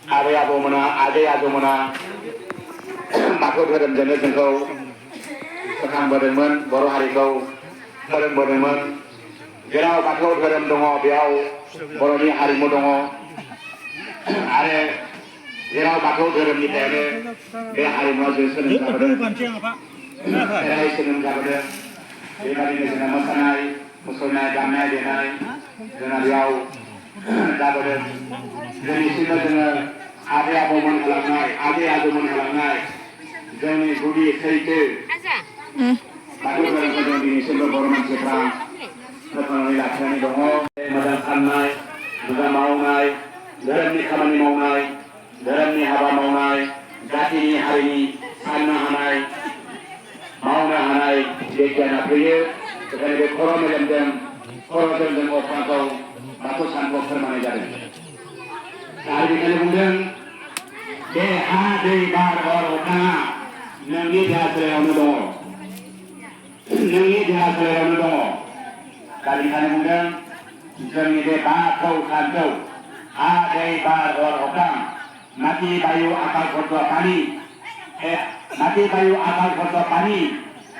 आबै आबौमोना आजै आजौमोना बाथौ धोरोमजोंनो जोंखौ फोथांबोदोंमोन बर' हारिखौ फोरोंबोदोंमोन जेराव बाथौ धोरोम दङ बेयाव बर'नि हारिमु दङ आरो जेराव बाथौ धोरोमनिफ्रायनो बे हारिमुआ जोनोम जाबोदों खेराइ जोनोम जाबोदों बेबादिनो जोंना मोसानाय मुसुरनाय दामनाय देनाय जोंना बेयाव जाबोदों दिनैसिमबो जोङो आबै आबौमोन होलांनाय आजै आजौमोन होलांनाय जोंनि गुदि सैथो बाथौ धोरोमखौ जों दिनैसिमबो बर' मानसिफ्रा फोथांनानै लाखिनानै दङ मोजां साननाय मोजां मावनाय धोरोमनि खामानि मावनाय धोरोमनि हाबा मावनाय जातिनि हारिनि साननो हानाय मावनो हानाय बे गियाना फैयो बेखायनो बे खर' मेलेमजों खर'जों जों अख्रांखौ बाथौ सानखौ फोरमायनाय जादों आरो बेखायनो बुंदों बे हा दै बार अर अख्राङा नोंनि देहा सोलेरावनो दङ नोंनि देहा सोलेरावनो दङ दा बेखायनो बुंदों जोंनि बे बाथौ सानखौ हा दै बार अर अख्रां माटी बायु आकाश खर्ज पानी माटी बायु आकाश खर्ज पानी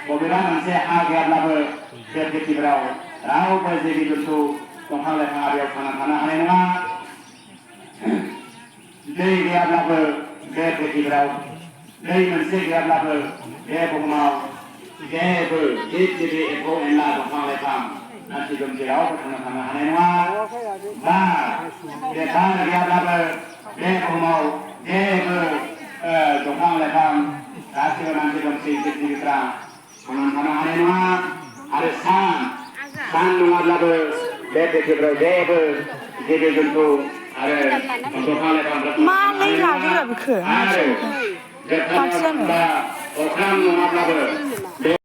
बबेबा मोनसे हा गैयाब्लाबो बे पृथ्वीफोराव रावबो जिबि जुन्थु दंफां लाइफाङा बेयाव थांना थानो हानाय नङा दै गैयाब्लाबो बे पृथ्वीफोराव दै मोनसे गैयाब्लाबो बे बुहुमाव जेबो जिब जिबि एम्फौ एनला दंफां लाइफां मानसि दुमसि रावबो थांना थानो हानाय नङा बार बे बार गैयाब्लाबो बे बुहुमाव जेबो दंफां लाइफां गासैबो मानसि दुमसि जिब जिबिफ्रा थांना थानो हानाय नङा आरो सान नङाब्लाबो बे पृथ्वीफोराव जेबो जिबि जुन्थु आरो दंफां लाइफांफ्रा मालाय लादोब्रा बेखौ आरो अख्रां नङाब्लाबो